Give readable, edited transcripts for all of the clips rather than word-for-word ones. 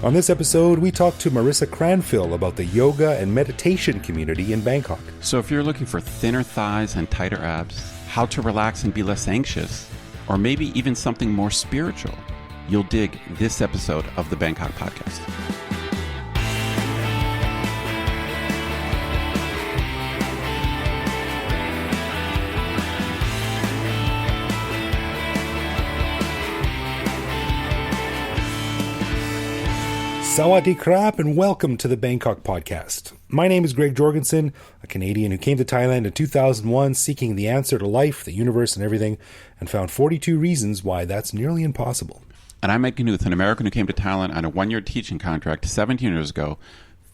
On this episode, we talk to Marisa Cranfill about the yoga and meditation community in Bangkok. So if you're looking for thinner thighs and tighter abs, how to relax and be less anxious, or maybe even something more spiritual, you'll dig this episode of the Bangkok Podcast. Sawadee krap and welcome to the Bangkok Podcast. My name is Greg Jorgensen, a Canadian who came to Thailand in 2001 seeking the answer to life, the universe, and everything, and found 42 reasons why that's nearly impossible. And I'm Ed Knuth, an American who came to Thailand on a one-year teaching contract 17 years ago,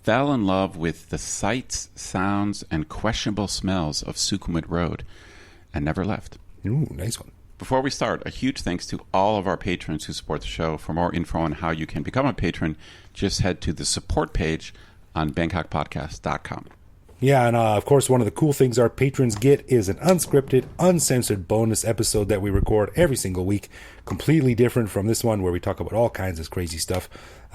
fell in love with the sights, sounds, and questionable smells of Sukhumvit Road, and never left. Ooh, nice one. Before we start, a huge thanks to all of our patrons who support the show. For more info on how you can become a patron, just head to the support page on BangkokPodcast.com. Yeah, and of course, one of the cool things our patrons get is an unscripted, uncensored bonus episode that we record every single week, completely different from this one where we talk about all kinds of crazy stuff.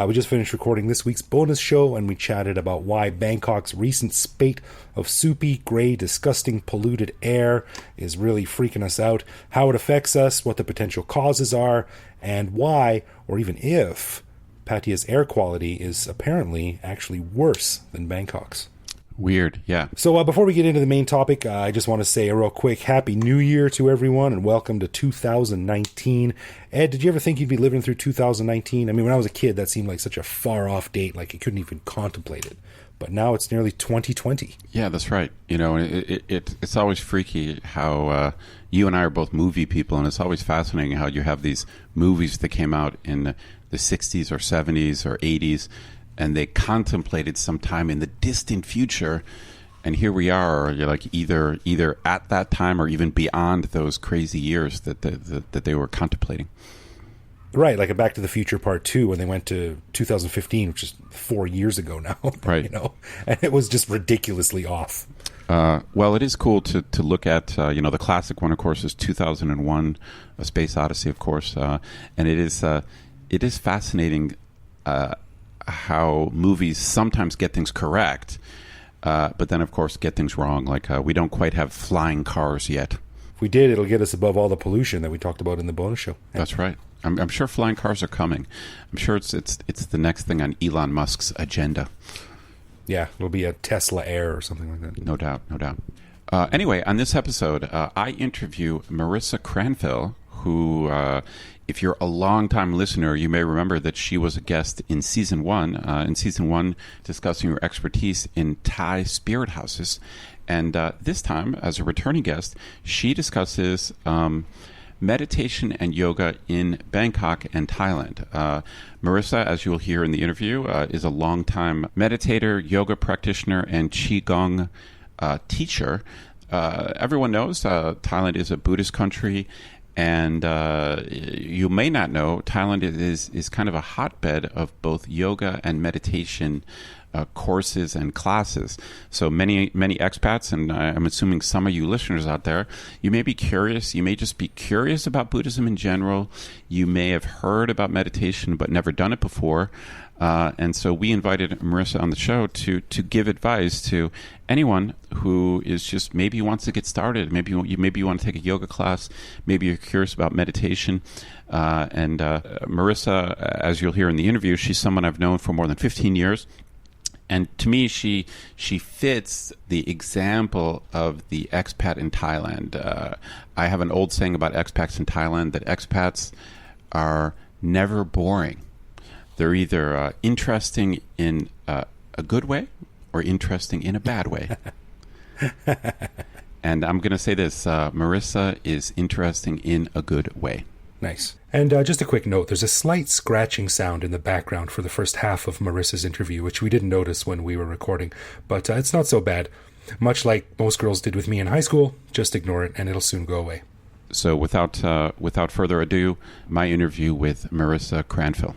We just finished recording this week's bonus show, and we chatted about why Bangkok's recent spate of soupy, gray, disgusting, polluted air is really freaking us out, how it affects us, what the potential causes are, and why, or even if, Pattia's air quality is apparently actually worse than Bangkok's. Weird, yeah. So before we get into the main topic, I just want to say a real quick Happy New Year to everyone and welcome to 2019. Ed, did you ever think you'd be living through 2019? I mean, when I was a kid, that seemed like such a far-off date, like you couldn't even contemplate it. But now it's nearly 2020. Yeah, that's right. You know, it's always freaky how you and I are both movie people, and it's always fascinating how you have these movies that came out in the 60s or 70s or 80s, and they contemplated some time in the distant future, and here we are, you're like either at that time or even beyond those crazy years that they were contemplating. Right, like a Back to the Future Part 2 when they went to 2015, which is 4 years ago now. Right. You know, and it was just ridiculously off. Well, it is cool to look at, the classic one, of course, is 2001, A Space Odyssey, of course, and it is fascinating how movies sometimes get things correct, but then, of course, get things wrong. Like we don't quite have flying cars yet. If we did, it'll get us above all the pollution that we talked about in the bonus show. That's right. I'm sure flying cars are coming. I'm sure it's the next thing on Elon Musk's agenda. Yeah, it'll be a Tesla Air or something like that. No doubt. Anyway, on this episode, I interview Marisa Cranfill, who, if you're a long-time listener, you may remember that she was a guest in Season 1, discussing her expertise in Thai spirit houses. And this time, as a returning guest, she discusses meditation and yoga in Bangkok and Thailand. Marisa, as you'll hear in the interview, is a long-time meditator, yoga practitioner, and Qigong teacher. Everyone knows Thailand is a Buddhist country, and you may not know, Thailand is kind of a hotbed of both yoga and meditation courses and classes. So many expats, and I'm assuming some of you listeners out there, you may be curious. You may just be curious about Buddhism in general. You may have heard about meditation but never done it before. And so we invited Marisa on the show to give advice to anyone who is just maybe wants to get started. Maybe you want to take a yoga class. Maybe you're curious about meditation. And Marisa, as you'll hear in the interview, she's someone I've known for more than 15 years. And to me, she fits the example of the expat in Thailand. I have an old saying about expats in Thailand that expats are never boring. They're either interesting in a good way or interesting in a bad way. And I'm going to say this, Marisa is interesting in a good way. Nice. And just a quick note, there's a slight scratching sound in the background for the first half of Marisa's interview, which we didn't notice when we were recording, but it's not so bad. Much like most girls did with me in high school, just ignore it and it'll soon go away. So without further ado, my interview with Marisa Cranfill.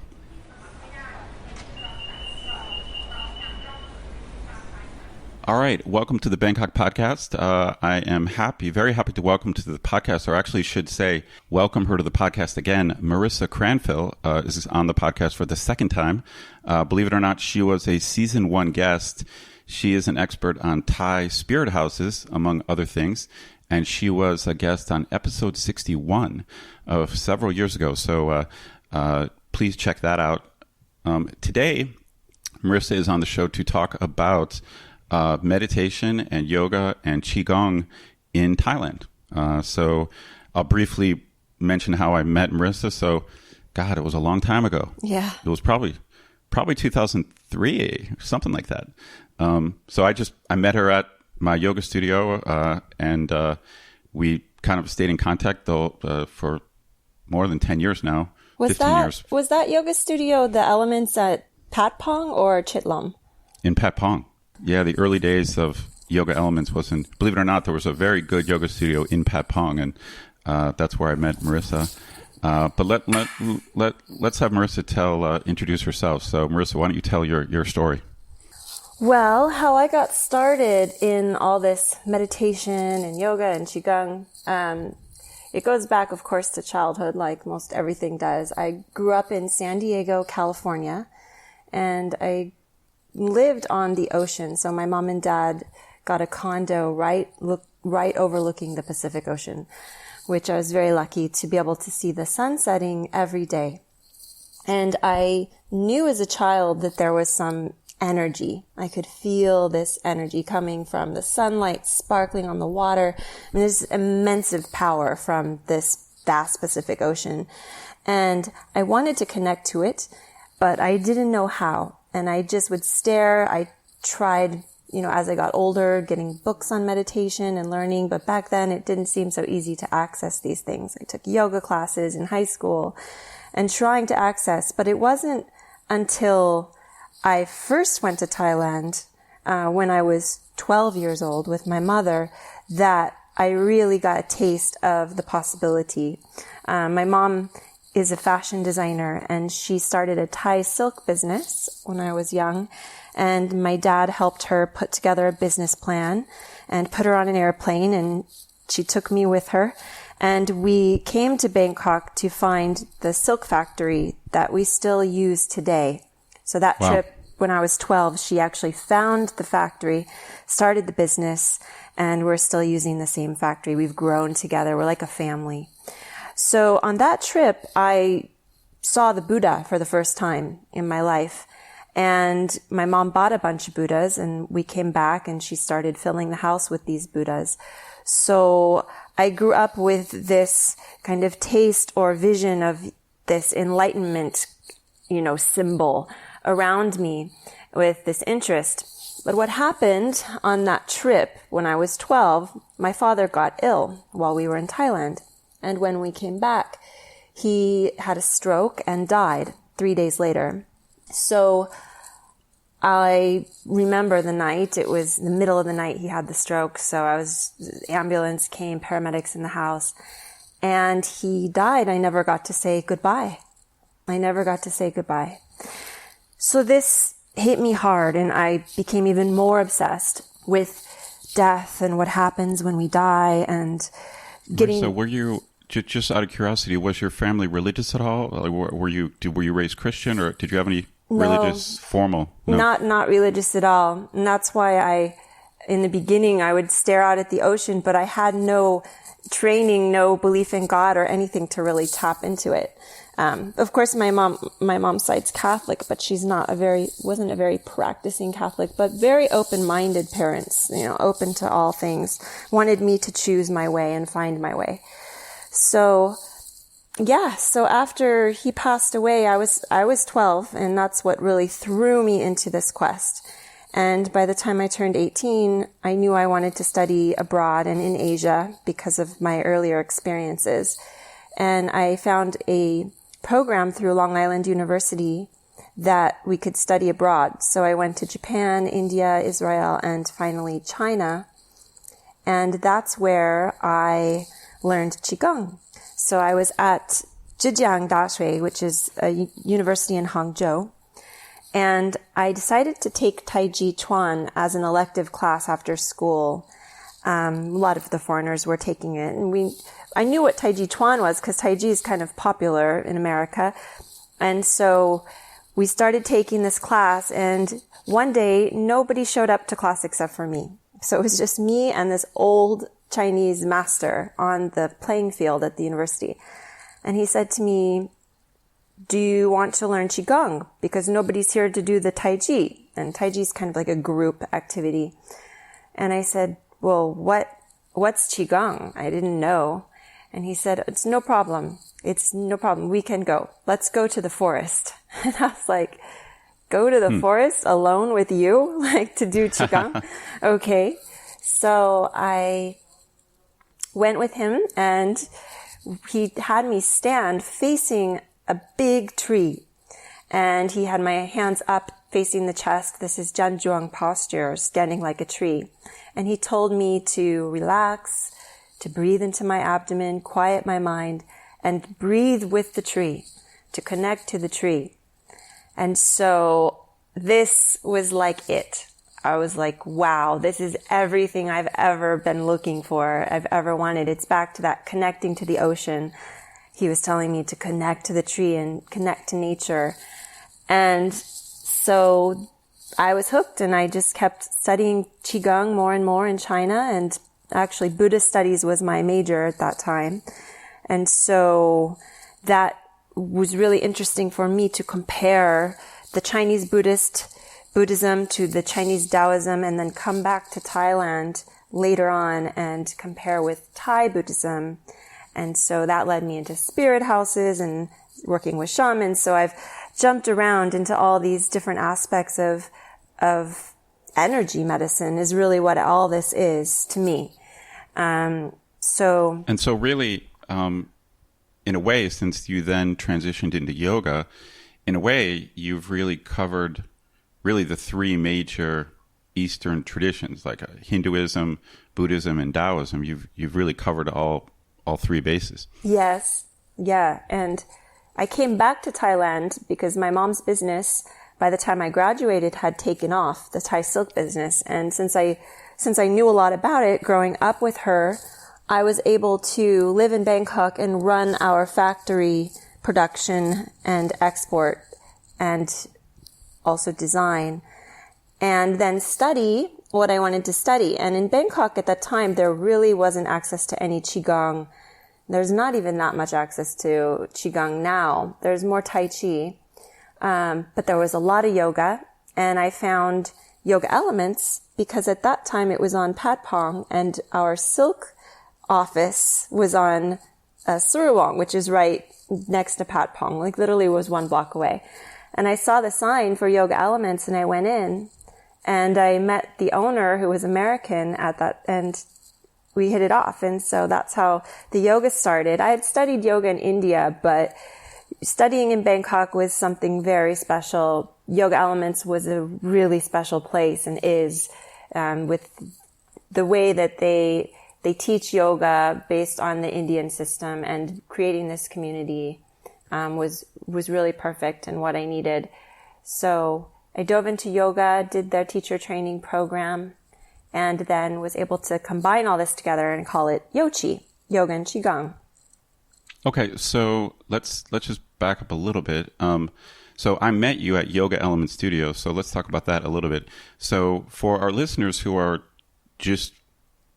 All right. Welcome to the Bangkok podcast. I am very happy to welcome to the podcast, or actually should say, welcome her to the podcast again. Marisa Cranfill is on the podcast for the second time. Believe it or not, she was a season 1 guest. She is an expert on Thai spirit houses, among other things. And she was a guest on episode 61 of several years ago. So please check that out. Today, Marisa is on the show to talk about meditation and yoga and qigong in Thailand. So I'll briefly mention how I met Marisa. So, God, it was a long time ago. Yeah. It was probably 2003, something like that. So I met her at my yoga studio, and we kind of stayed in contact though for more than 10 years now. 15 years. Was that yoga studio the Elements at Patpong or Chitlom? In Patpong. Yeah, the early days of Yoga Elements believe it or not, there was a very good yoga studio in Patpong, and that's where I met Marisa. But let's have Marisa introduce herself. So Marisa, why don't you tell your story? Well, how I got started in all this meditation and yoga and qigong, it goes back, of course, to childhood, like most everything does. I grew up in San Diego, California, and I lived on the ocean. So my mom and dad got a condo right overlooking the Pacific Ocean, which I was very lucky to be able to see the sun setting every day. And I knew as a child that there was some energy. I could feel this energy coming from the sunlight sparkling on the water. And there's immense power from this vast Pacific Ocean. And I wanted to connect to it, but I didn't know how. And I just would stare. I tried, as I got older, getting books on meditation and learning. But back then, it didn't seem so easy to access these things. I took yoga classes in high school and trying to access. But it wasn't until I first went to Thailand when I was 12 years old with my mother that I really got a taste of the possibility. My mom is a fashion designer, and she started a Thai silk business when I was young. And my dad helped her put together a business plan and put her on an airplane, and she took me with her. And we came to Bangkok to find the silk factory that we still use today. So that trip, when I was 12, she actually found the factory, started the business, and we're still using the same factory. We've grown together. We're like a family. So on that trip, I saw the Buddha for the first time in my life. And my mom bought a bunch of Buddhas, and we came back and she started filling the house with these Buddhas. So I grew up with this kind of taste or vision of this enlightenment, symbol around me with this interest. But what happened on that trip when I was 12, my father got ill while we were in Thailand. And when we came back, he had a stroke and died 3 days later. So I remember the night. It was the middle of the night he had the stroke. So ambulance came, paramedics in the house, and he died. I never got to say goodbye. So this hit me hard, and I became even more obsessed with death and what happens when we die and getting... So were you, just out of curiosity, was your family religious at all? Like, were you raised Christian, or did you have any religious formal? No. Not religious at all. And that's why in the beginning, I would stare out at the ocean, but I had no training, no belief in God or anything to really tap into it. Of course, my mom's side's Catholic, but she's wasn't a very practicing Catholic, but very open-minded parents, open to all things, wanted me to choose my way and find my way. So after he passed away, I was 12, and that's what really threw me into this quest. And by the time I turned 18, I knew I wanted to study abroad and in Asia because of my earlier experiences. And I found a program through Long Island University that we could study abroad. So I went to Japan, India, Israel, and finally China. And that's where I learned Qigong. So I was at Zhejiang Daxue, which is a university in Hangzhou. And I decided to take Tai Chi Chuan as an elective class after school. A lot of the foreigners were taking it. And I knew what Tai Chi Chuan was because Tai Chi is kind of popular in America. And so we started taking this class, and one day nobody showed up to class except for me. So it was just me and this old Chinese master on the playing field at the university. And he said to me, do you want to learn Qigong? Because nobody's here to do the Tai Chi. And Tai Chi is kind of like a group activity. And I said, well, what's Qigong? I didn't know. And he said, it's no problem. It's no problem. We can go. Let's go to the forest. And I was like, go to the forest alone with you? Like to do Qigong? Okay. So I went with him, and he had me stand facing a big tree, and he had my hands up facing the chest. This is Zhanzhuang posture, standing like a tree. And he told me to relax, to breathe into my abdomen, quiet my mind, and breathe with the tree, to connect to the tree. And so this was like it. I was like, wow, this is everything I've ever been looking for, I've ever wanted. It's back to that connecting to the ocean. He was telling me to connect to the tree and connect to nature. And so I was hooked, and I just kept studying Qigong more and more in China. And actually Buddhist studies was my major at that time. And so that was really interesting for me to compare the Chinese Buddhism to the Chinese Taoism, and then come back to Thailand later on and compare with Thai Buddhism. And so that led me into spirit houses and working with shamans. So I've jumped around into all these different aspects of energy medicine is really what all this is to me. So really, in a way, since you then transitioned into yoga, in a way, you've really covered really the three major Eastern traditions, like Hinduism, Buddhism, and Taoism. You've really covered all three bases. Yes. Yeah. And I came back to Thailand because my mom's business, by the time I graduated, had taken off, the Thai silk business. And since I knew a lot about it growing up with her, I was able to live in Bangkok and run our factory production and export and also design, and then study what I wanted to study. And in Bangkok at that time, there really wasn't access to any Qigong. There's not even that much access to Qigong now. There's more Tai Chi. But there was a lot of yoga, and I found Yoga Elements because at that time it was on Pat Pong, and our silk office was on Suruwang, which is right next to Pat Pong, like literally was 1 block away. And I saw the sign for Yoga Elements, and I went in, and I met the owner, who was American at that, and we hit it off. And so that's how the yoga started. I had studied yoga in India, but studying in Bangkok was something very special. Yoga Elements was a really special place, and is, with the way that they teach yoga based on the Indian system, and creating this community was really perfect and what I needed. So I dove into yoga, did their teacher training program, and then was able to combine all this together and call it Yochi, Yoga and Qigong. Okay, so let's just back up a little bit. So I met you at Yoga Element Studio, so let's talk about that a little bit. So for our listeners who are just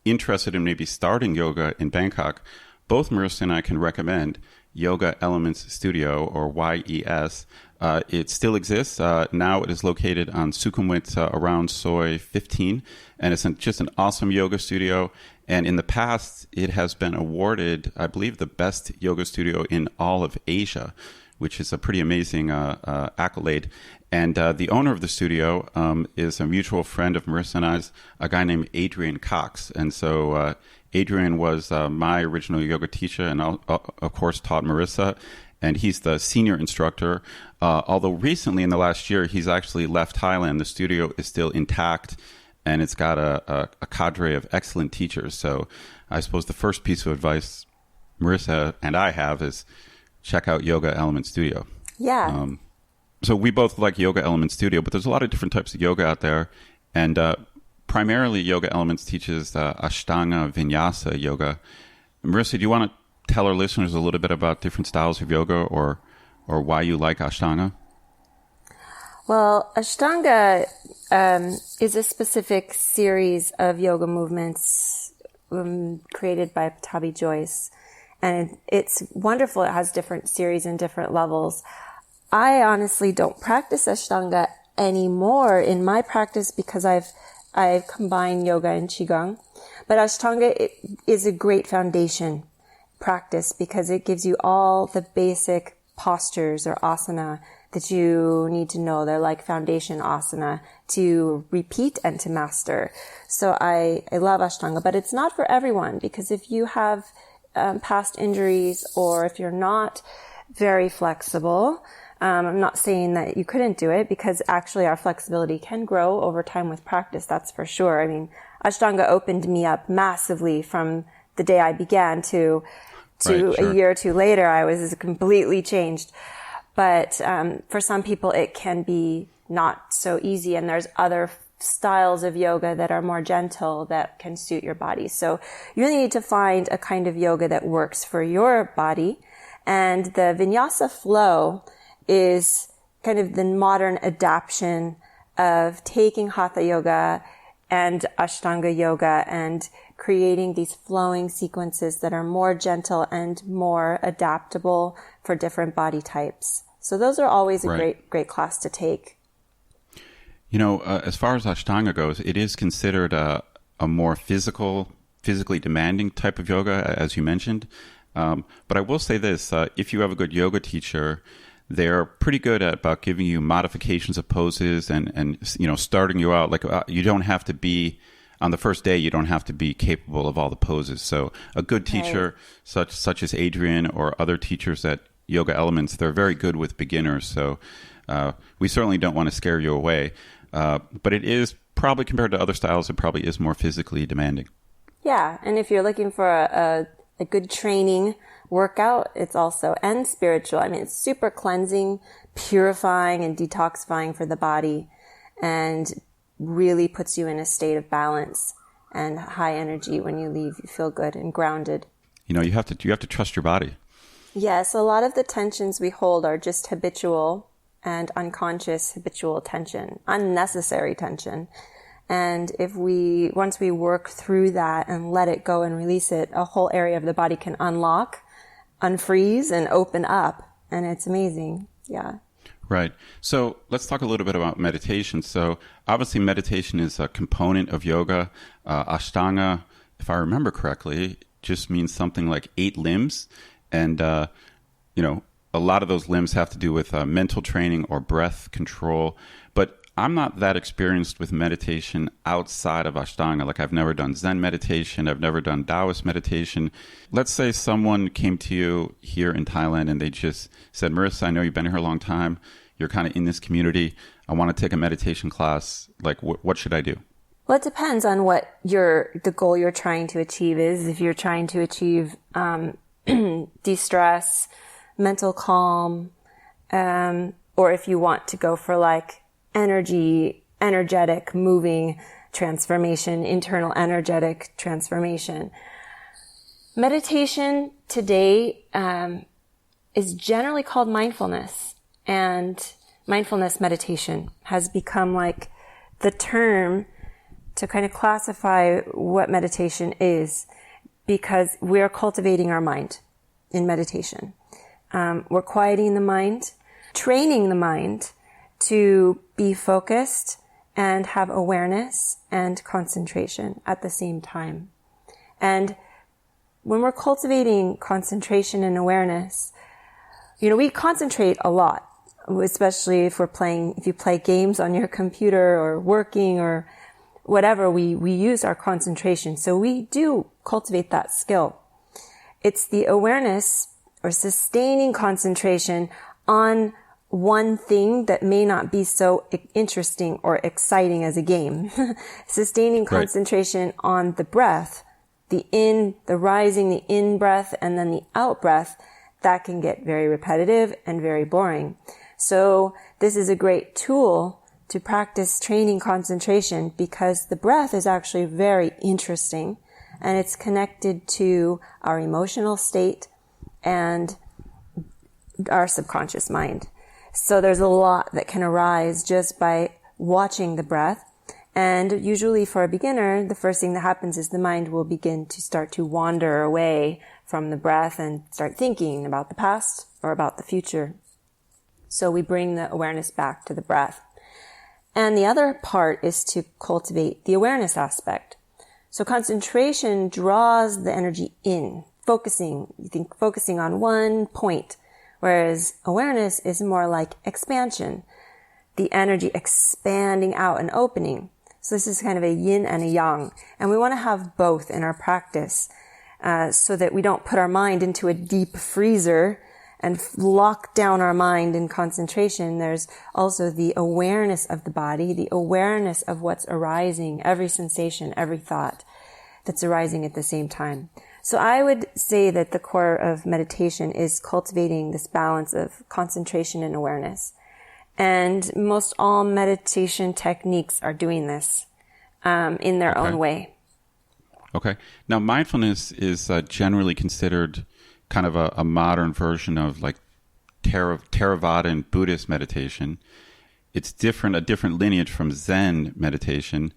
interested in maybe starting yoga in Bangkok, both Marisa and I can recommend Yoga Elements Studio, or YES. It still exists. Now it is located on Sukhumvit around Soi 15, and it's just an awesome yoga studio. And in the past, it has been awarded, I believe, the best yoga studio in all of Asia, which is a pretty amazing accolade. And the owner of the studio is a mutual friend of Marisa and I's, a guy named Adrian Cox. And so Adrian was my original yoga teacher, and of course taught Marisa. And he's the senior instructor. Although recently, in the last year, he's actually left Thailand. The studio is still intact, and it's got a cadre of excellent teachers. So I suppose the first piece of advice Marisa and I have is check out Yoga Element Studio. Yeah. So we both like Yoga Elements Studio, but there's a lot of different types of yoga out there. And primarily Yoga Elements teaches Ashtanga Vinyasa yoga. Marisa, do you want to tell our listeners a little bit about different styles of yoga or why you like Ashtanga? Well, Ashtanga is a specific series of yoga movements created by Patabi Joyce. And it's wonderful. It has different series and different levels. I honestly don't practice Ashtanga anymore in my practice because I've combined yoga and Qigong. But Ashtanga is a great foundation practice because it gives you all the basic postures or asana that you need to know. They're like foundation asana to repeat and to master. So I love Ashtanga, but it's not for everyone because if you have past injuries or if you're not very flexible, I'm not saying that you couldn't do it because actually our flexibility can grow over time with practice. That's for sure. I mean, Ashtanga opened me up massively from the day I began to Right, sure. A year or two later, I was completely changed. But for some people, it can be not so easy. And there's other styles of yoga that are more gentle that can suit your body. So you really need to find a kind of yoga that works for your body. And the Vinyasa flow is kind of the modern adaptation of taking Hatha yoga and Ashtanga yoga and creating these flowing sequences that are more gentle and more adaptable for different body types. So those are always a great class to take. You know, as far as Ashtanga goes, it is considered a more physically demanding type of yoga, as you mentioned. But I will say this, if you have a good yoga teacher, they're pretty good at about giving you modifications of poses and you know, starting you out. Like you don't have to be, on the first day, you don't have to be capable of all the poses. So a good teacher, such as Adrian or other teachers at Yoga Elements, they're very good with beginners. So we certainly don't want to scare you away. But it is probably, compared to other styles, it probably is more physically demanding. Yeah, and if you're looking for a good training workout, it's also, and spiritual. I mean, it's super cleansing, purifying, and detoxifying for the body, and really puts you in a state of balance and high energy. When you leave, you feel good and grounded. You know, you have to trust your body. Yes, a lot of the tensions we hold are just habitual and unconscious habitual tension, unnecessary tension. And once we work through that and let it go and release it, a whole area of the body can unlock, unfreeze, and open up. And it's amazing. Yeah. Right. So let's talk a little bit about meditation. So obviously meditation is a component of yoga. Ashtanga, if I remember correctly, just means something like 8 limbs. And, you know, a lot of those limbs have to do with mental training or breath control. But I'm not that experienced with meditation outside of Ashtanga. Like I've never done Zen meditation. I've never done Taoist meditation. Let's say someone came to you here in Thailand and they just said, Marisa, I know you've been here a long time. You're kind of in this community. I want to take a meditation class. Like, what should I do? Well, it depends on what the goal you're trying to achieve is. If you're trying to achieve de-stress, mental calm, or if you want to go for like energetic, moving transformation, internal energetic transformation. Meditation today is generally called mindfulness, and mindfulness meditation has become like the term to kind of classify what meditation is, because we're cultivating our mind in meditation. We're quieting the mind, training the mind to be focused and have awareness and concentration at the same time. And when we're cultivating concentration and awareness, you know, we concentrate a lot, especially if you play games on your computer or working or whatever, we use our concentration. So we do cultivate that skill. It's the awareness or sustaining concentration on one thing that may not be so interesting or exciting as a game. Sustaining concentration on the breath, the rising, the in breath, and then the out breath, that can get very repetitive and very boring. So this is a great tool to practice training concentration because the breath is actually very interesting and it's connected to our emotional state and our subconscious mind. So there's a lot that can arise just by watching the breath. And usually for a beginner, the first thing that happens is the mind will begin to start to wander away from the breath and start thinking about the past or about the future. So we bring the awareness back to the breath. And the other part is to cultivate the awareness aspect. So concentration draws the energy in, focusing on one point, whereas awareness is more like expansion, the energy expanding out and opening. So this is kind of a yin and a yang. And we want to have both in our practice so that we don't put our mind into a deep freezer and lock down our mind in concentration. There's also the awareness of the body, the awareness of what's arising, every sensation, every thought that's arising at the same time. So I would say that the core of meditation is cultivating this balance of concentration and awareness. And most all meditation techniques are doing this in their own way. Okay. Now, mindfulness is generally considered kind of a modern version of like Theravada Buddhist meditation. It's a different lineage from Zen meditation.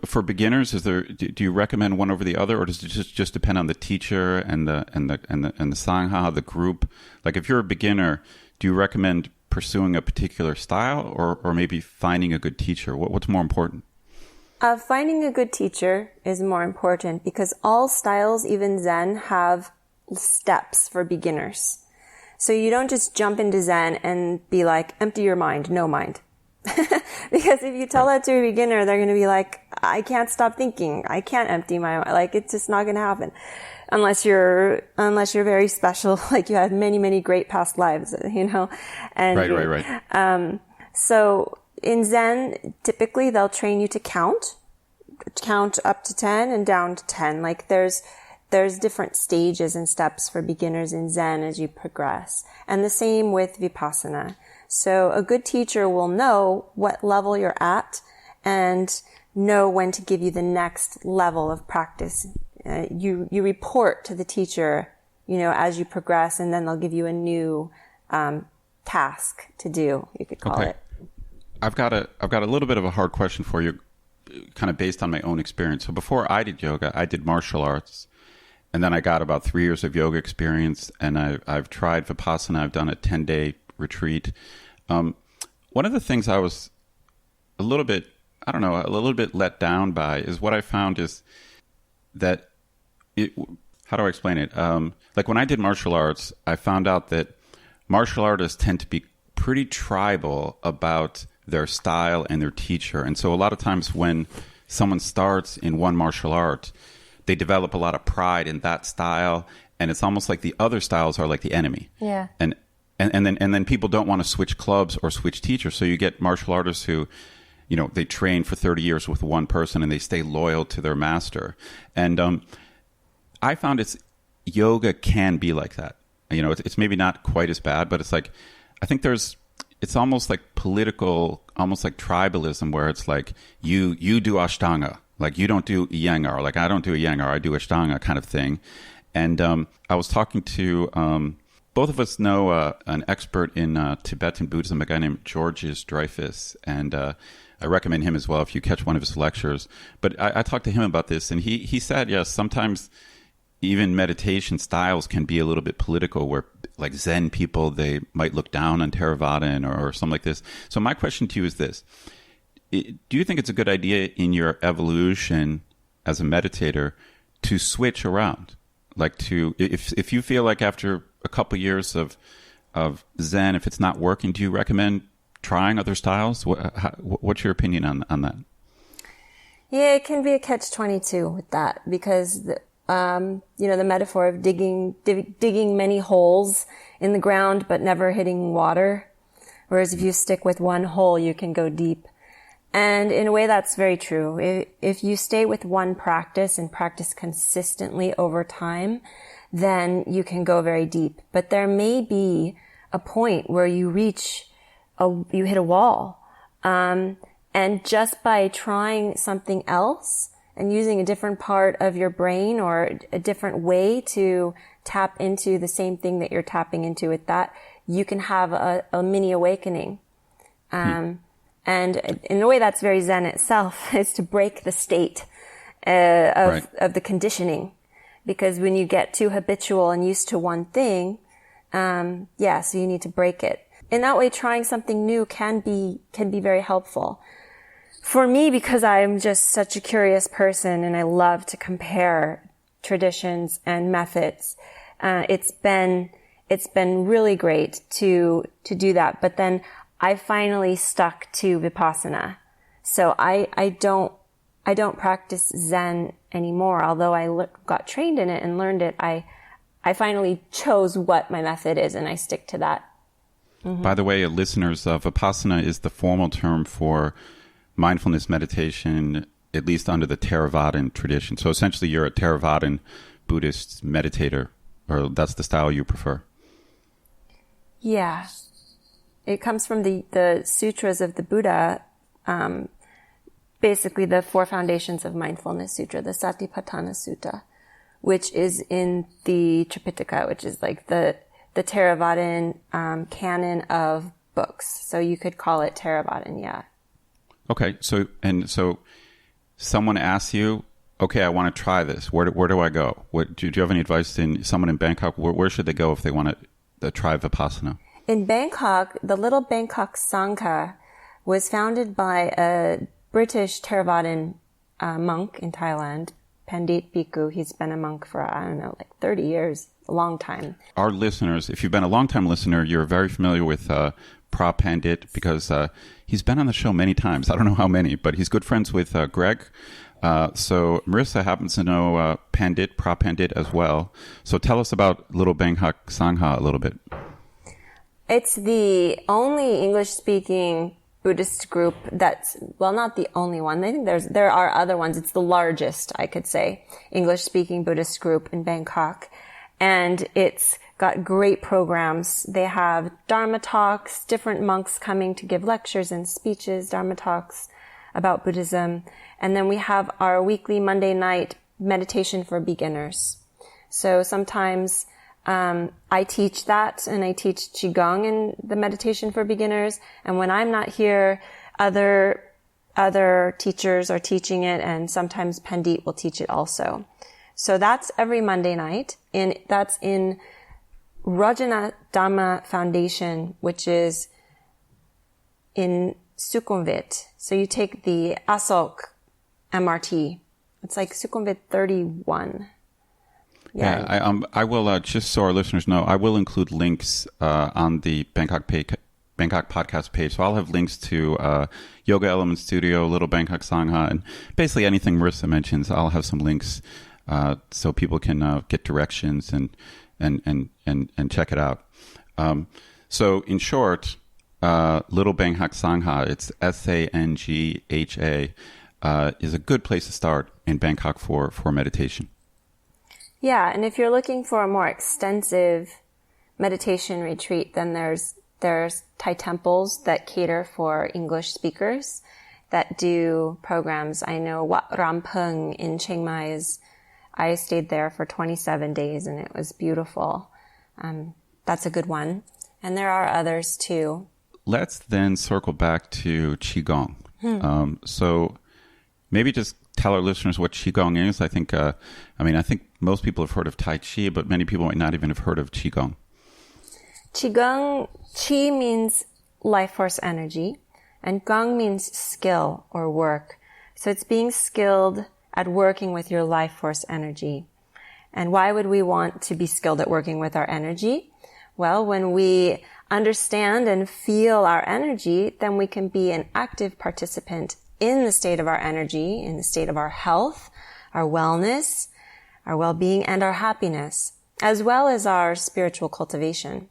For beginners, do you recommend one over the other, or does it just depend on the teacher and the sangha, the group? Like, if you're a beginner, do you recommend pursuing a particular style, or maybe finding a good teacher? What's more important? Finding a good teacher is more important because all styles, even Zen, have steps for beginners. So you don't just jump into Zen and be like, empty your mind, no mind. Because if you tell that to a beginner, they're going to be like, I can't stop thinking. I can't empty my mind. Like, it's just not going to happen. Unless you're very special, like you had many, many great past lives, you know? And, right. So in Zen, typically they'll train you to count up to 10 and down to 10. Like there's different stages and steps for beginners in Zen as you progress. And the same with Vipassana. So a good teacher will know what level you're at and know when to give you the next level of practice. You report to the teacher, you know, as you progress, and then they'll give you a new task to do, you could call it. I've got a little bit of a hard question for you, kind of based on my own experience. So before I did yoga, I did martial arts. And then I got about 3 years of yoga experience, and I've tried Vipassana. I've done a 10-day retreat. One of the things I was a little bit let down by is what I found is that how do I explain it? Like when I did martial arts, I found out that martial artists tend to be pretty tribal about their style and their teacher. And so a lot of times when someone starts in one martial art, they develop a lot of pride in that style, and it's almost like the other styles are like the enemy. Yeah. And then people don't want to switch clubs or switch teachers. So you get martial artists who, you know, they train for 30 years with one person and they stay loyal to their master. And I found yoga can be like that. You know, it's maybe not quite as bad, but it's like, I think it's almost like political, almost like tribalism, where it's like you do Ashtanga. Like you don't do Iyengar. Like I don't do Iyengar. I do Ashtanga kind of thing. And I was talking to, both of us know an expert in Tibetan Buddhism, a guy named Georges Dreyfus. And I recommend him as well if you catch one of his lectures. But I talked to him about this, and he said, yes, sometimes even meditation styles can be a little bit political, where like Zen people, they might look down on Theravada or something like this. So my question to you is this. Do you think it's a good idea in your evolution as a meditator to switch around? Like if you feel like after a couple years of Zen, if it's not working, do you recommend trying other styles? What's your opinion on that? Yeah, it can be a catch-22 with that because, you know, the metaphor of digging many holes in the ground but never hitting water. Whereas if you stick with one hole, you can go deep. And in a way, that's very true. If you stay with one practice and practice consistently over time, then you can go very deep. But there may be a point where you reach you hit a wall. And just by trying something else and using a different part of your brain or a different way to tap into the same thing that you're tapping into with that, you can have a mini awakening. And in a way that's very Zen itself, is to break the state of the conditioning. Because when you get too habitual and used to one thing, so you need to break it. In that way, trying something new can be very helpful. For me, because I'm just such a curious person and I love to compare traditions and methods, it's been really great to do that. But then I finally stuck to Vipassana. So I don't practice Zen anymore. Although I got trained in it and learned it, I finally chose what my method is and I stick to that. Mm-hmm. By the way, listeners, Vipassana is the formal term for mindfulness meditation, at least under the Theravadan tradition. So essentially you're a Theravadan Buddhist meditator, or that's the style you prefer. Yeah. It comes from the sutras of the Buddha, basically the 4 foundations of mindfulness sutra, the Satipatthana Sutta, which is in the Tripitaka, which is like the Theravadan canon of books. So you could call it Theravadan, yeah. Okay, so someone asks you, okay, I want to try this. Where do I go? Do you have any advice to someone in Bangkok? Where should they go if they want to try Vipassana? In Bangkok, the Little Bangkok Sangha was founded by a British Theravadan monk in Thailand, Pandit Bhikkhu. He's been a monk for, 30 years, a long time. Our listeners, if you've been a long-time listener, you're very familiar with Pandit because he's been on the show many times. I don't know how many, but he's good friends with Greg. So Marisa happens to know Pandit as well. So tell us about Little Bangkok Sangha a little bit. It's the only English-speaking Buddhist group that's, well, not the only one. I think there are other ones. It's the largest, I could say, English-speaking Buddhist group in Bangkok. And it's got great programs. They have Dharma talks, different monks coming to give lectures and speeches, Dharma talks about Buddhism. And then we have our weekly Monday night meditation for beginners. So sometimes I teach that, and I teach Qigong and the meditation for beginners. And when I'm not here, other teachers are teaching it, and sometimes Pandit will teach it also. So that's every Monday night, and that's in Rajana Dhamma Foundation, which is in Sukhumvit. So you take the Asok MRT. It's like Sukhumvit 31. Yeah, I will, just so our listeners know, I will include links on the Bangkok podcast page. So I'll have links to Yoga Element Studio, Little Bangkok Sangha, and basically anything Marisa mentions. I'll have some links so people can get directions and check it out. So in short, Little Bangkok Sangha, it's Sangha, is a good place to start in Bangkok for meditation. Yeah, and if you're looking for a more extensive meditation retreat, then there's Thai temples that cater for English speakers that do programs. I know Wat Rampung in Chiang Mai I stayed there for 27 days and it was beautiful. That's a good one. And there are others too. Let's then circle back to Qigong. So maybe just tell our listeners what Qigong is. I think most people have heard of Tai Chi, but many people might not even have heard of Qigong. Qigong, Qi means life force energy, and Gong means skill or work. So it's being skilled at working with your life force energy. And why would we want to be skilled at working with our energy? Well, when we understand and feel our energy, then we can be an active participant in the state of our energy, in the state of our health, our wellness, our well-being, and our happiness, as well as our spiritual cultivation.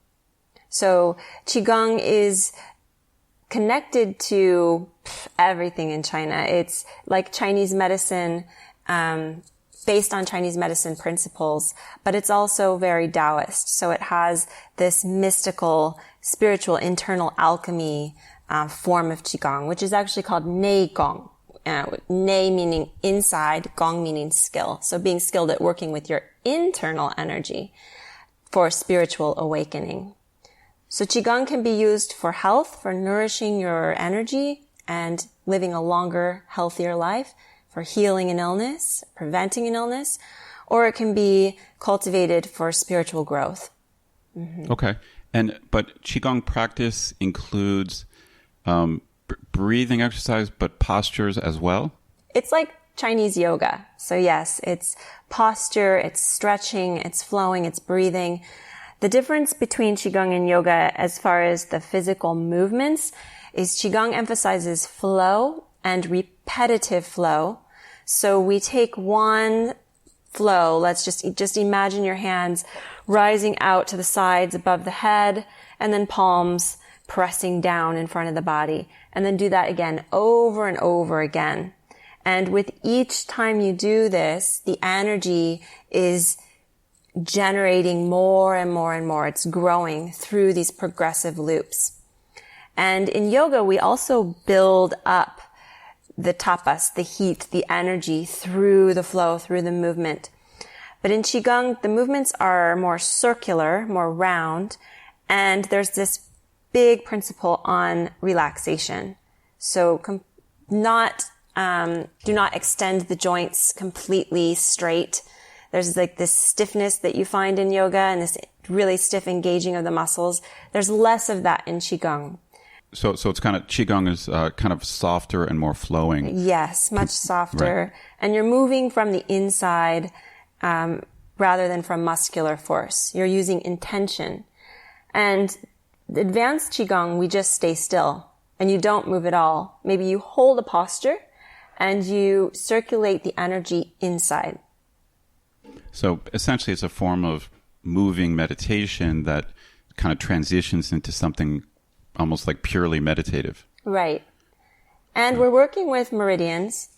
So Qigong is connected to everything in China. It's like Chinese medicine, based on Chinese medicine principles, but it's also very Taoist. So it has this mystical, spiritual, internal alchemy form of Qigong, which is actually called Nei Gong. Nei meaning inside, Gong meaning skill. So being skilled at working with your internal energy for spiritual awakening. So Qigong can be used for health, for nourishing your energy and living a longer, healthier life, for healing an illness, preventing an illness, or it can be cultivated for spiritual growth. Mm-hmm. Okay. But Qigong practice includes breathing exercise, but postures as well? It's like Chinese yoga. So yes, it's posture, it's stretching, it's flowing, it's breathing. The difference between Qigong and yoga as far as the physical movements is Qigong emphasizes flow and repetitive flow. So we take one flow. Let's just imagine your hands rising out to the sides above the head and then palms pressing down in front of the body. And then do that again over and over again. And with each time you do this, the energy is generating more and more and more. It's growing through these progressive loops. And in yoga, we also build up the tapas, the heat, the energy through the flow, through the movement. But in Qigong, the movements are more circular, more round, and there's this big principle on relaxation. So do not extend the joints completely straight. There's like this stiffness that you find in yoga and this really stiff engaging of the muscles. There's less of that in Qigong. So it's kind of, Qigong is kind of softer and more flowing. Yes, much softer. Right. And you're moving from the inside rather than from muscular force. You're using intention. And the advanced Qigong, we just stay still and you don't move at all. Maybe you hold a posture and you circulate the energy inside. So essentially it's a form of moving meditation that kind of transitions into something almost like purely meditative. Right. And we're working with meridians.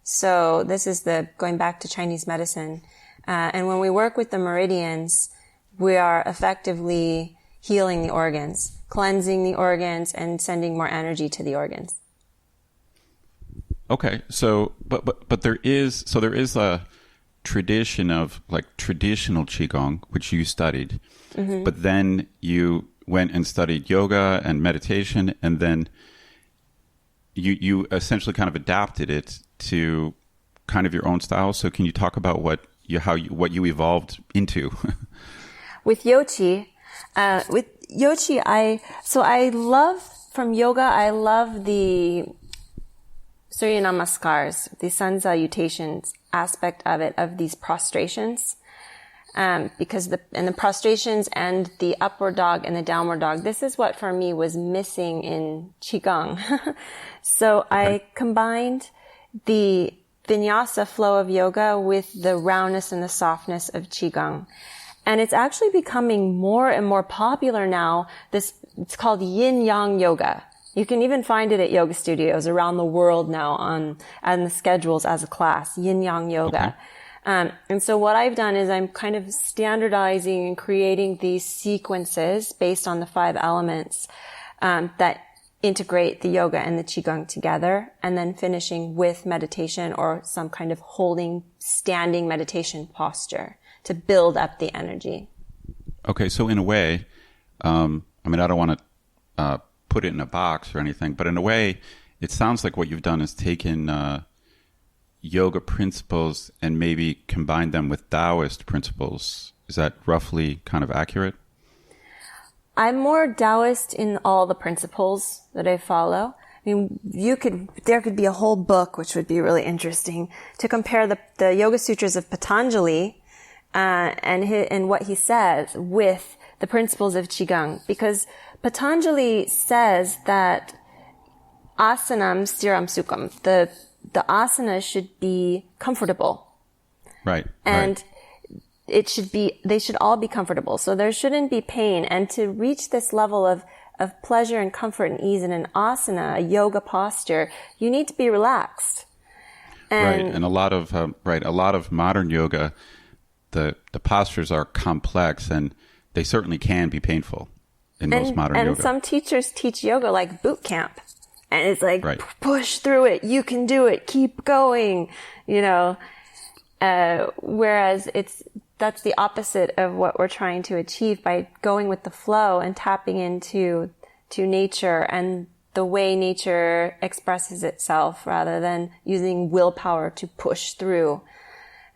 So this is going back to Chinese medicine. And when we work with the meridians, we are effectively healing the organs, cleansing the organs, and sending more energy to the organs. Okay. So, but there is a tradition of like traditional Qigong, which you studied, mm-hmm. but then you went and studied yoga and meditation, and then you essentially kind of adapted it to kind of your own style. So can you talk about what you evolved into? With Yochi, I love from yoga, I love the Surya Namaskars, the sun salutations aspect of it, of these prostrations. Because the prostrations and the upward dog and the downward dog, this is what for me was missing in Qigong. So I combined the vinyasa flow of yoga with the roundness and the softness of Qigong. And it's actually becoming more and more popular now. It's called yin-yang yoga. You can even find it at yoga studios around the world now on the schedules as a class, yin-yang yoga. Okay. And so what I've done is I'm kind of standardizing and creating these sequences based on the 5 elements that integrate the yoga and the Qigong together, and then finishing with meditation or some kind of standing meditation posture to build up the energy. Okay, so in a way, I don't want to put it in a box or anything, but in a way, it sounds like what you've done is taken yoga principles and maybe combine them with Taoist principles. Is that roughly kind of accurate? I'm more Taoist in all the principles that I follow. I mean, there could be a whole book, which would be really interesting, to compare the Yoga Sutras of Patanjali and what he says with the principles of Qigong. Because Patanjali says that asanam stiram sukham, the asana should be comfortable. Right. And they should all be comfortable. So there shouldn't be pain. And to reach this level of pleasure and comfort and ease in an asana, a yoga posture, you need to be relaxed. And a lot of modern yoga, the postures are complex, and they certainly can be painful in most modern yoga. And some teachers teach yoga like boot camp. And it's like, right. Push through it. You can do it. Keep going. Whereas that's the opposite of what we're trying to achieve by going with the flow and tapping into nature and the way nature expresses itself rather than using willpower to push through.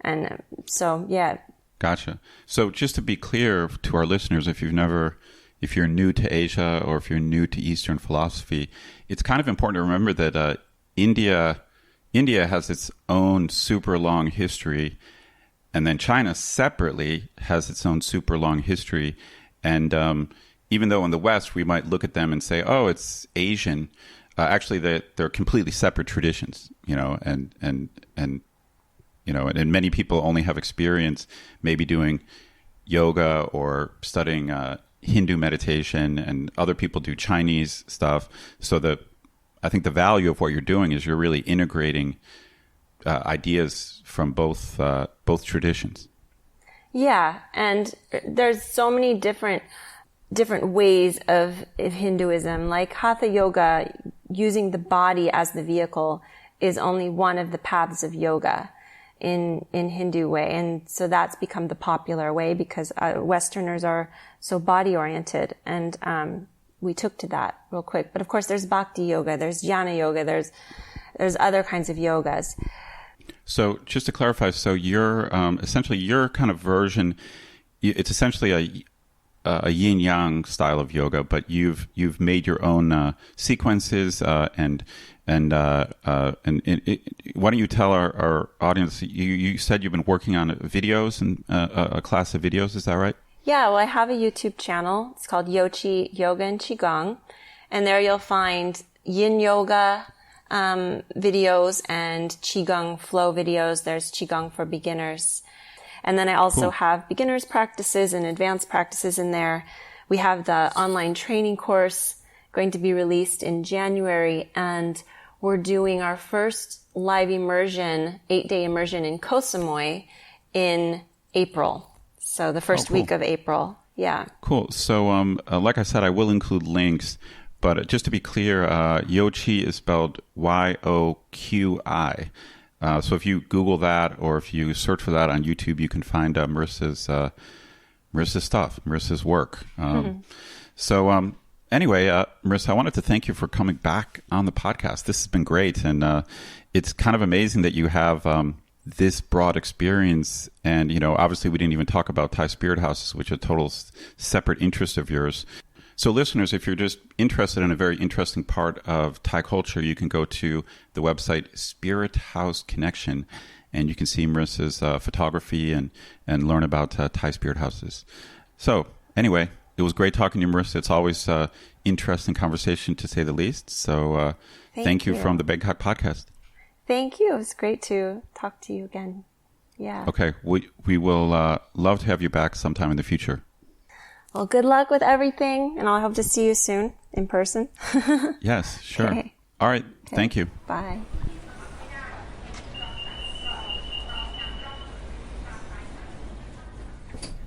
And so, yeah. Gotcha. So just to be clear to our listeners, if you're new to Asia or if you're new to Eastern philosophy, it's kind of important to remember that India has its own super long history, and then China separately has its own super long history. And even though in the West we might look at them and say, "Oh, it's Asian," actually they're completely separate traditions. And many people only have experience maybe doing yoga or studying Hindu meditation, and other people do Chinese stuff. So I think the value of what you're doing is you're really integrating ideas from both traditions. Yeah, and there's so many different ways of Hinduism. Like Hatha yoga, using the body as the vehicle, is only one of the paths of yoga in Hindu way. And so that's become the popular way because Westerners are so body oriented. And we took to that real quick. But of course there's bhakti yoga, there's jnana yoga, there's other kinds of yogas. So just to clarify, so you're essentially your kind of version, it's essentially a yin yang style of yoga, but you've made your own sequences and why don't you tell our audience? You said you've been working on videos and a class of videos. Is that right? Yeah. Well, I have a YouTube channel. It's called Yochi Yoga and Qigong, and there you'll find yin yoga videos and Qigong flow videos. There's Qigong for beginners. And then I also have beginners practices and advanced practices in there. We have the online training course going to be released in January, and we're doing our first live immersion, 8-day immersion in Koh Samui in April. So the first week of April. Yeah. Cool. So, like I said, I will include links, but just to be clear, Yochi is spelled Yoqi. So if you Google that, or if you search for that on YouTube, you can find Marisa's stuff, Marisa's work. So anyway, Marisa, I wanted to thank you for coming back on the podcast. This has been great, and it's kind of amazing that you have this broad experience. And obviously, we didn't even talk about Thai spirit houses, which are a total separate interest of yours. So listeners, if you're just interested in a very interesting part of Thai culture, you can go to the website Spirit House Connection, and you can see Marisa's photography and learn about Thai spirit houses. So anyway, it was great talking to you, Marisa. It's always interesting conversation, to say the least. So thank you from the Bangkok Podcast. Thank you. It was great to talk to you again. Yeah. Okay. We will love to have you back sometime in the future. Well, good luck with everything, and I hope to see you soon in person. Yes, sure. Okay. All right. Okay. Thank you. Bye.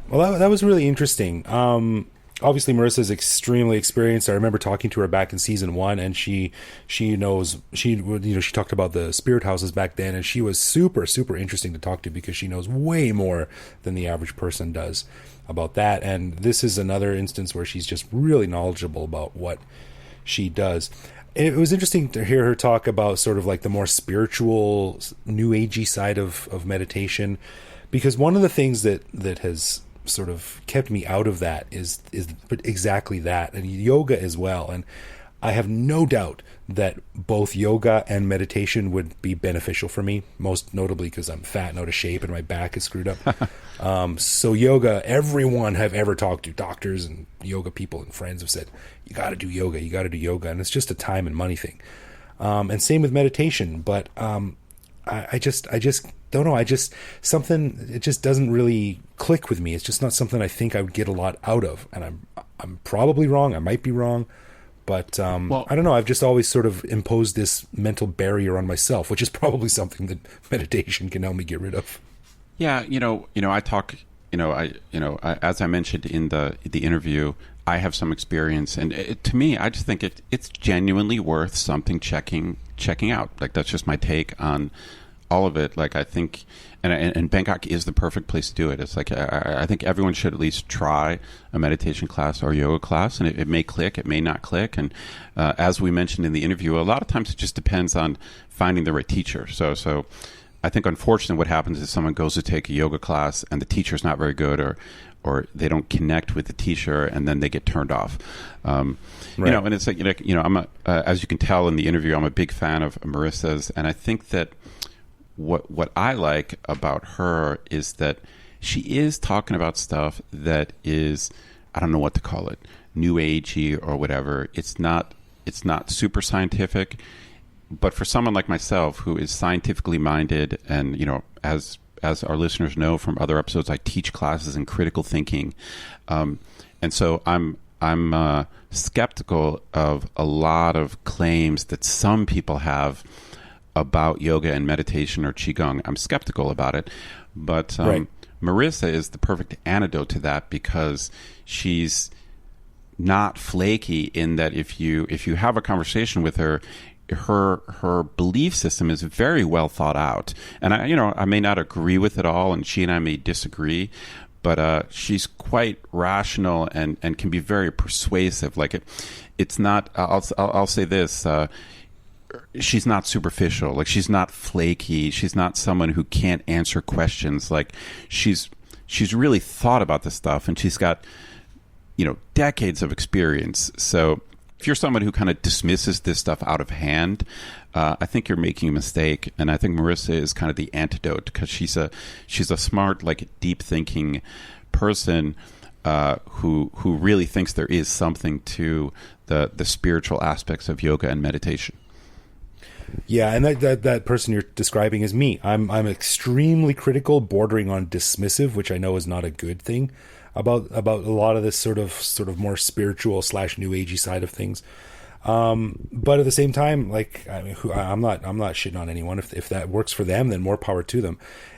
Well, that was really interesting. Obviously, Marisa is extremely experienced. I remember talking to her back in season 1, and she knows, she talked about the spirit houses back then, and she was super, super interesting to talk to because she knows way more than the average person does about that. And this is another instance where she's just really knowledgeable about what she does. It was interesting to hear her talk about sort of like the more spiritual, new agey side of meditation, because one of the things that has sort of kept me out of that is exactly that, and yoga as well. And I have no doubt that both yoga and meditation would be beneficial for me, most notably because I'm fat and out of shape and my back is screwed up. So yoga, everyone I've ever talked to, doctors and yoga people and friends, have said, you got to do yoga, and it's just a time and money thing. And same with meditation, but I just don't know. It just doesn't really click with me. It's just not something I think I would get a lot out of. And I'm probably wrong. I might be wrong, But Well, I don't know. I've just always sort of imposed this mental barrier on myself, which is probably something that meditation can help me get rid of. yeah, I talk, as I mentioned in the interview, I have some experience, and to me, I just think it's genuinely worth something checking out. Like, that's just my take on all of it. Like, I think, and Bangkok is the perfect place to do it. It's like, I think everyone should at least try a meditation class or yoga class, and it may click, it may not click. And as we mentioned in the interview, a lot of times it just depends on finding the right teacher. So I think, unfortunately, what happens is someone goes to take a yoga class and the teacher's not very good, or they don't connect with the teacher, and then they get turned off. Right. And it's like, I'm as you can tell in the interview, I'm a big fan of Marisa's, and I think that what I like about her is that she is talking about stuff that is, I don't know what to call it, new agey or whatever. It's not super scientific, but for someone like myself who is scientifically minded, and as our listeners know from other episodes, I teach classes in critical thinking, and so I'm skeptical of a lot of claims that some people have about yoga and meditation or qigong. I'm skeptical about it, but Right. Marisa is the perfect antidote to that, because she's not flaky in that if you have a conversation with her, her belief system is very well thought out. And I may not agree with it all, and she and I may disagree, but she's quite rational and can be very persuasive. Like, it's not. I'll say this. She's not superficial. Like, she's not flaky. She's not someone who can't answer questions. Like, she's really thought about this stuff, and she's got decades of experience. So if you're someone who kind of dismisses this stuff out of hand, I think you're making a mistake. And I think Marisa is kind of the antidote, because she's a smart, like, deep thinking person who really thinks there is something to the spiritual aspects of yoga and meditation. Yeah, and that person you're describing is me. I'm extremely critical, bordering on dismissive, which I know is not a good thing about a lot of this sort of more spiritual / new agey side of things. But at the same time, like, I mean, I'm not shitting on anyone. If that works for them, then more power to them.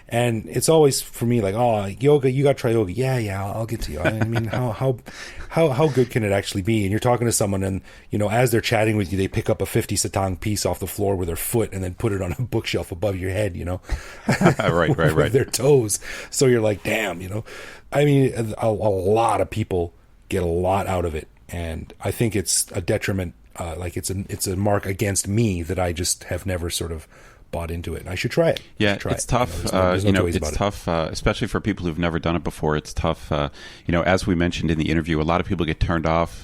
And it's always for me like, oh, yoga, you got to try yoga. Yeah, I'll get to you. I mean, how good can it actually be? And you're talking to someone, and as they're chatting with you, they pick up a 50 satang piece off the floor with their foot and then put it on a bookshelf above your head. Right. With their toes. So you're like, damn. I mean, a lot of people get a lot out of it, and I think it's a detriment. Like, it's a mark against me that I just have never sort of bought into it. I should try it. Yeah, it's tough. It's tough, especially for people who've never done it before. It's tough. As we mentioned in the interview, a lot of people get turned off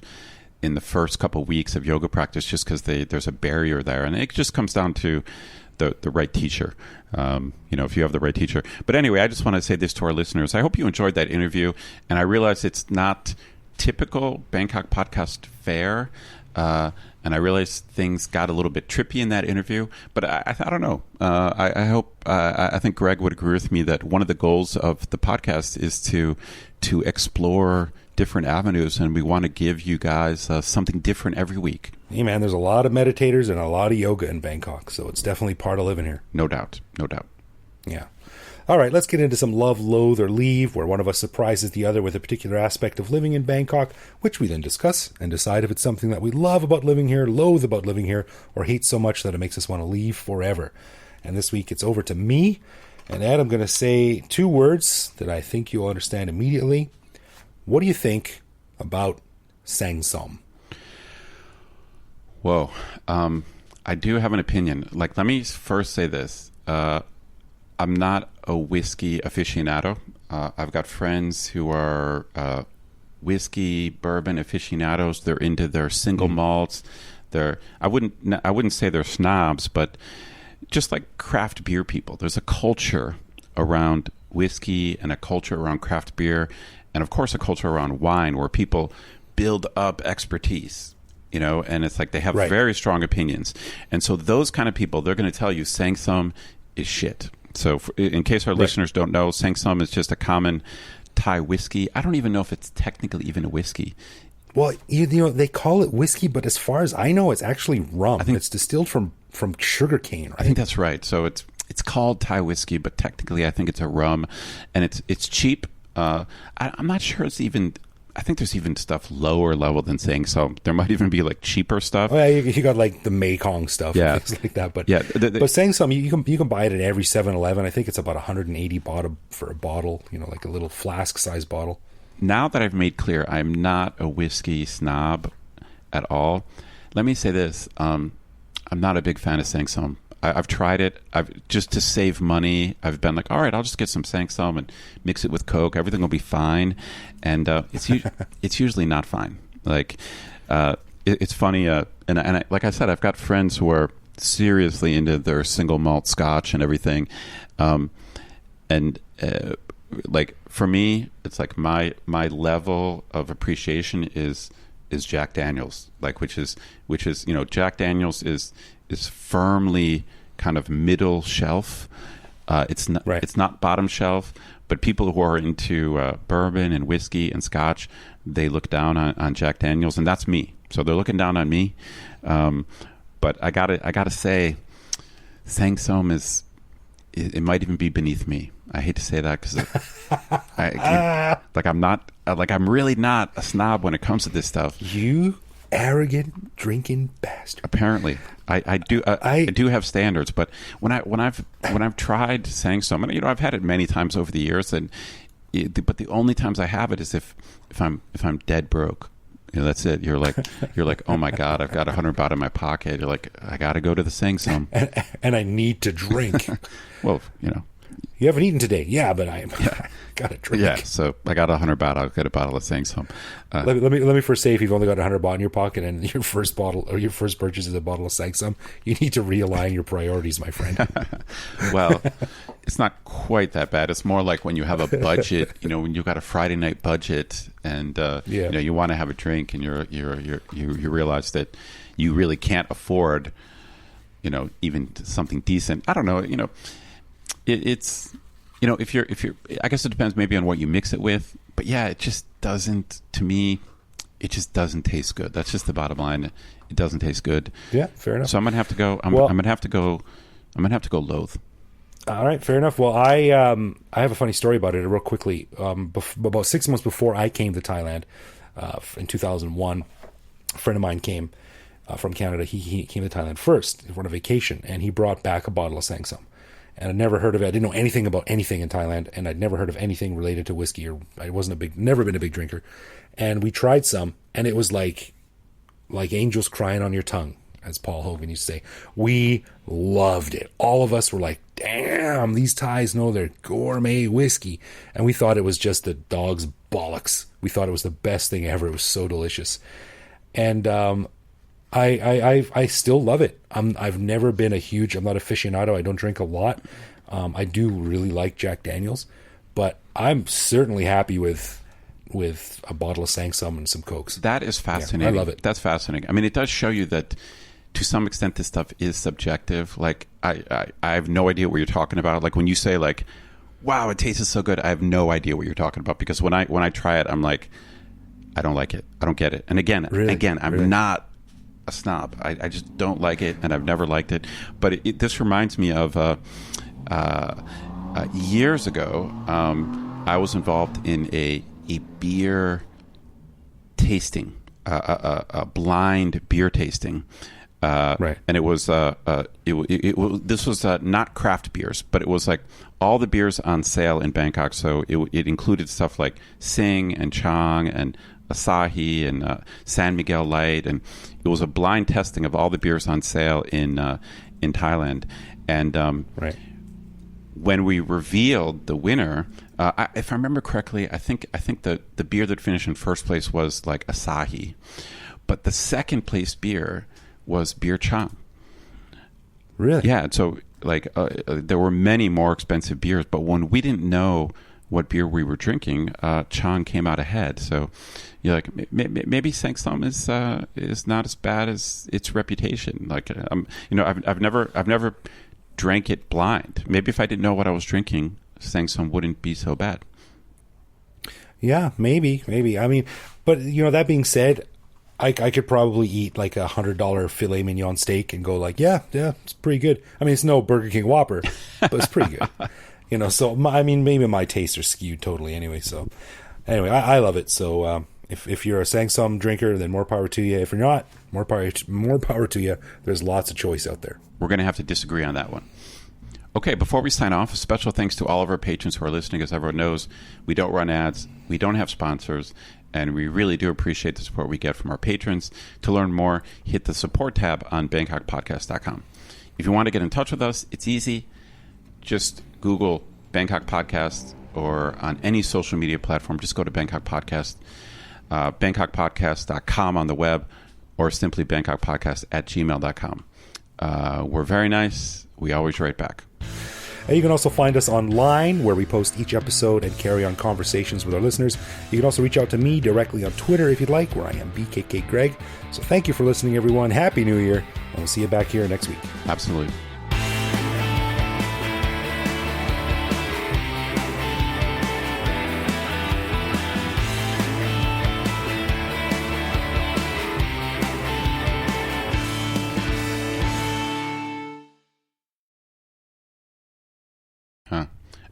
in the first couple of weeks of yoga practice just because there's a barrier there, and it just comes down to the right teacher. If you have the right teacher. But anyway, I just want to say this to our listeners. I hope you enjoyed that interview, and I realize it's not typical Bangkok podcast fare. And I realized things got a little bit trippy in that interview, but I don't know. I hope, I think Greg would agree with me that one of the goals of the podcast is to explore different avenues, and we want to give you guys something different every week. Hey, man, there's a lot of meditators and a lot of yoga in Bangkok, so it's definitely part of living here. No doubt. Yeah. All right, let's get into some love, loathe, or leave, where one of us surprises the other with a particular aspect of living in Bangkok, which we then discuss and decide if it's something that we love about living here, loathe about living here, or hate so much that it makes us want to leave forever. And this week it's over to me. And Ed, I'm going to say 2 words that I think you'll understand immediately. What do you think about Sang Som? Whoa. I do have an opinion. Like, let me first say this. I'm not a whiskey aficionado. I've got friends who are whiskey, bourbon aficionados. They're into their single malts. I wouldn't say they're snobs, but just like craft beer people. There's a culture around whiskey and a culture around craft beer, and of course a culture around wine where people build up expertise. And it's like they have very strong opinions. And so those kind of people, they're going to tell you Sang Som is shit. So in case our listeners don't know, Sang Som is just a common Thai whiskey. I don't even know if it's technically even a whiskey. Well, you know, they call it whiskey, but as far as I know, it's actually rum. I think it's distilled from sugar cane, right? I think that's right. So it's called Thai whiskey, but technically I think it's a rum, and it's cheap. I'm not sure it's even. I think there's even stuff lower level than saying so. There might even be like cheaper stuff. Oh, yeah, you got like the Mekong stuff, Yeah. and things like that. But Yeah, but saying some, you can buy it at every 7-Eleven. I think it's about 180 baht for a bottle. You know, like a little flask size bottle. Now that I've made clear I'm not a whiskey snob at all, let me say this: I'm not a big fan of Sangsum. I've tried it. I've just to save money. I've been like, all right, I'll just get some Sangsum and mix it with Coke. Everything will be fine, and it's usually not fine. Like it's funny, and I, like I said, I've got friends who are seriously into their single malt Scotch and everything, and like for me, it's like my level of appreciation is Jack Daniels, like which is you know, Jack Daniels is firmly kind of middle shelf. It's not Right. It's not bottom shelf, but people who are into bourbon and whiskey and Scotch, they look down on Jack Daniels, and that's me. So they're looking down on me. But I gotta say, Sangsum is. It might even be beneath me. I hate to say that because I'm really not a snob when it comes to this stuff. You arrogant drinking bastard. Apparently, I do have standards, but when I've tried Sangsum, and you know, I've had it many times over the years, but the only times I have it is if I'm dead broke. You know, that's it. You're like, oh my God, I've got 100 baht in my pocket. You're like, I got to go to the Sangsum, and I need to drink. Well, you know. You haven't eaten today. Yeah, but I got to drink. Yeah, so I got 100 baht. I'll get a bottle of Sangsum. Let me first say, if you've only got 100 baht in your pocket and your first bottle or your first purchase is a bottle of Sangsum, you need to realign your priorities, my friend. Well, it's not quite that bad. It's more like when you have a budget. You know, when you've got a Friday night budget, and you know, you want to have a drink, and you realize that you really can't afford, you know, even something decent. I don't know. You know, it's. You know, if you're, I guess it depends maybe on what you mix it with, but yeah, it just doesn't, to me, it just doesn't taste good. That's just the bottom line. It doesn't taste good. Yeah, fair enough. So I'm gonna have to go. I'm gonna have to go loathe. All right, fair enough. Well, I have a funny story about it real quickly. About 6 months before I came to Thailand, in 2001, a friend of mine came from Canada. He came to Thailand first on a vacation, and he brought back a bottle of Sangsum. And I'd never heard of it. I didn't know anything about anything in Thailand, and I'd never heard of anything related to whiskey, or I wasn't never been a big drinker. And we tried some, and it was like angels crying on your tongue, as Paul Hogan used to say. We loved it. All of us were like, damn, these Thais know their gourmet whiskey. And we thought it was just the dog's bollocks. We thought it was the best thing ever. It was so delicious. And I still love it. I've never been I'm not aficionado. I don't drink a lot. I do really like Jack Daniels, but I'm certainly happy with a bottle of Sangsum and some Cokes. That is fascinating. Yeah, I love it. That's fascinating. I mean, it does show you that to some extent this stuff is subjective. Like I have no idea what you're talking about. Like when you say like, wow, it tastes so good, I have no idea what you're talking about, because when I try it, I'm like, I don't like it. I don't get it. And again, I'm not a snob. I just don't like it, and I've never liked it. But this reminds me of years ago. I was involved in a beer tasting, a blind beer tasting, Right. And it was this was not craft beers, but it was like all the beers on sale in Bangkok. So it included stuff like Sing and Chang and Asahi and San Miguel Light, and it was a blind testing of all the beers on sale in Thailand. And Right. when we revealed the winner, if I remember correctly, I think the beer that finished in first place was like Asahi, but the second place beer was Beer Chang. Really? Yeah. So like there were many more expensive beers, but when we didn't know what beer we were drinking, Chang came out ahead. So you're like, maybe Sangsum is not as bad as its reputation. Like, I've never drank it blind. Maybe if I didn't know what I was drinking, Sangsum wouldn't be so bad. Yeah, maybe. I mean, But, that being said, I could probably eat like $100 filet mignon steak and go like, yeah, it's pretty good. I mean, it's no Burger King Whopper, but it's pretty good. So, maybe my tastes are skewed totally anyway. So, anyway, I love it. So, if you're a Sangsum drinker, then more power to you. If you're not, more power to you. There's lots of choice out there. We're going to have to disagree on that one. Okay, before we sign off, a special thanks to all of our patrons who are listening. As everyone knows, we don't run ads, we don't have sponsors, and we really do appreciate the support we get from our patrons. To learn more, hit the support tab on BangkokPodcast.com. If you want to get in touch with us, it's easy. Just Google Bangkok Podcast, or on any social media platform, just go to Bangkok Podcast, BangkokPodcast.com on the web, or simply BangkokPodcast@gmail.com. We're very nice. We always write back. And you can also find us online, where we post each episode and carry on conversations with our listeners. You can also reach out to me directly on Twitter if you'd like, where I am BKK Greg. So thank you for listening, everyone. Happy New Year, and we'll see you back here next week. Absolutely.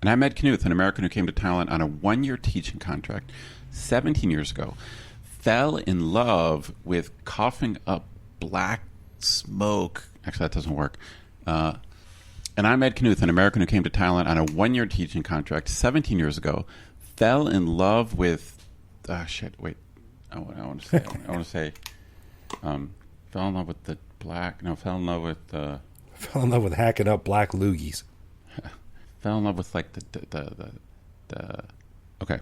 And I met Knuth, an American who came to Thailand on a 1-year teaching contract 17 years ago, fell in love with coughing up black smoke. Actually, that doesn't work. And I met Knuth, an American who came to Thailand on a 1-year teaching contract 17 years ago, fell in love with... I want to say... fell in love with the black... No, fell in love with... Fell in love with hacking up black loogies. Fell in love with like the okay.